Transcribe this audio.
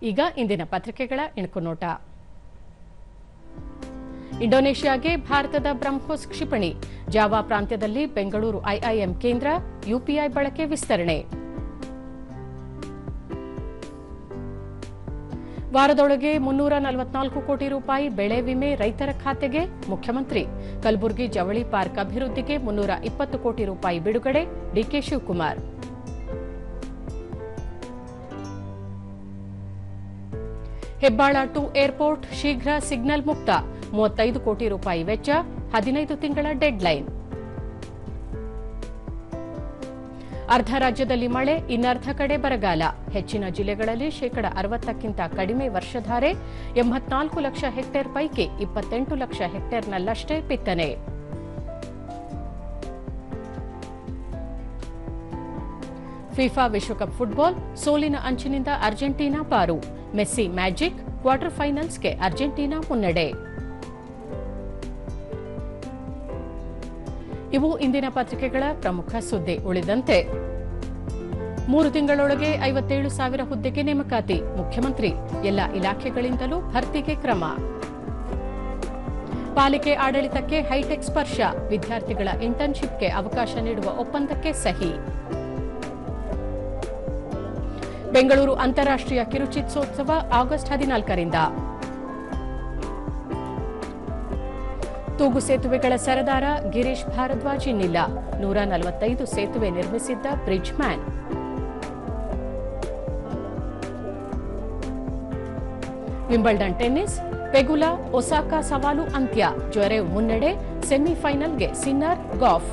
ಈಗ ಇಂದಿನ ಪತ್ರಿಕೆಗಳ ಇಣುಕುನೋಟ. ಇಂಡೋನೇಷ್ಯಾಗೆ ಭಾರತದ ಬ್ರಹ್ಮೋಸ್ ಕ್ಷಿಪಣಿ, ಜಾವಾ ಪ್ರಾಂತ್ಯದಲ್ಲಿ ಬೆಂಗಳೂರು ಐಐಎಂ ಕೇಂದ್ರ, ಯುಪಿಐ ಬಳಕೆ ವಿಸ್ತರಣೆ. ವಾರದೊಳಗೆ 344 ಕೋಟಿ ರೂಪಾಯಿ ಬೆಳೆ ವಿಮೆ ರೈತರ ಖಾತೆಗೆ, ಮುಖ್ಯಮಂತ್ರಿ. ಕಲಬುರಗಿ ಜವಳಿ ಪಾರ್ಕ್ ಅಭಿವೃದ್ಧಿಗೆ 320 ಕೋಟಿ ರೂಪಾಯಿ ಬಿಡುಗಡೆ, ಡಿಕೆ ಶಿವಕುಮಾರ್. ಹೆಬ್ಬಾಳ ಟು ಏರ್ಪೋರ್ಟ್ ಶೀಘ್ರ ಸಿಗ್ನಲ್ ಮುಕ್ತ, 35 ಕೋಟಿ ರೂಪಾಯಿ ವೆಚ್ಚ, 15 ತಿಂಗಳ ಡೆಡ್ಲೈನ್. ಅರ್ಧ ರಾಜ್ಯದಲ್ಲಿ ಮಳೆ, ಇನ್ನರ್ಧ ಕಡೆ ಬರಗಾಲ. ಹೆಚ್ಚಿನ ಜಿಲ್ಲೆಗಳಲ್ಲಿ 60%ಕ್ಕಿಂತ ಕಡಿಮೆ ವರ್ಷಧಾರೆ. 84 ಲಕ್ಷ ಹೆಕ್ಟೇರ್ ಪೈಕಿ 28 ಲಕ್ಷ ಹೆಕ್ಟೇರ್ನಲ್ಲಷ್ಟೇ ಬಿತ್ತನೆ. ಫಿಫಾ ವಿಶ್ವಕಪ್ ಫುಟ್ಬಾಲ್, ಸೋಲಿನ ಅಂಚಿನಿಂದ ಅರ್ಜೆಂಟೀನಾ ಪಾರು. ಮೆಸ್ಸಿ ಮ್ಯಾಜಿಕ್, ಕ್ವಾರ್ಟರ್ ಫೈನಲ್ಸ್ಗೆ ಅರ್ಜೆಂಟೀನಾ ಮುನ್ನಡೆ. ಇವು ಇಂದಿನ ಪತ್ರಿಕೆಗಳ ಪ್ರಮುಖ ಸುದ್ದಿ. ಉಳಿದಂತೆ 3 ತಿಂಗಳೊಳಗೆ 57,000 ಹುದ್ದೆಗೆ ನೇಮಕಾತಿ, ಮುಖ್ಯಮಂತ್ರಿ. ಎಲ್ಲ ಇಲಾಖೆಗಳಿಂದಲೂ ಭರ್ತಿಗೆ ಕ್ರಮ. ಪಾಲಿಕೆ ಆಡಳಿತಕ್ಕೆ ಹೈಟೆಕ್ ಸ್ಪರ್ಶ, ವಿದ್ಯಾರ್ಥಿಗಳ ಇಂಟರ್ನ್ಶಿಪ್ಗೆ ಅವಕಾಶ ನೀಡುವ ಒಪ್ಪಂದಕ್ಕೆ ಸಹಿ. ಬೆಂಗಳೂರು ಅಂತಾರಾಷ್ಟ್ರೀಯ ಕಿರುಚಿತ್ರೋತ್ಸವ ಆಗಸ್ಟ್ 14ರಿಂದ. ತೂಗು ಸೇತುವೆಗಳ ಸರದಾರ ಗಿರೀಶ್ ಭಾರದ್ವಾಜ್ ಇನ್ನಿಲ್ಲ, 145 ಸೇತುವೆ ನಿರ್ಮಿಸಿದ್ದ bridge man. Wimbledon tennis, Pegula Osaka ಸವಾಲು ಅಂತ್ಯ, ಜ್ವರೆವ್ ಮುನ್ನಡೆ, ಸೆಮಿಫೈನಲ್ಗೆ ಸಿನ್ನರ್, ಗಾಫ್.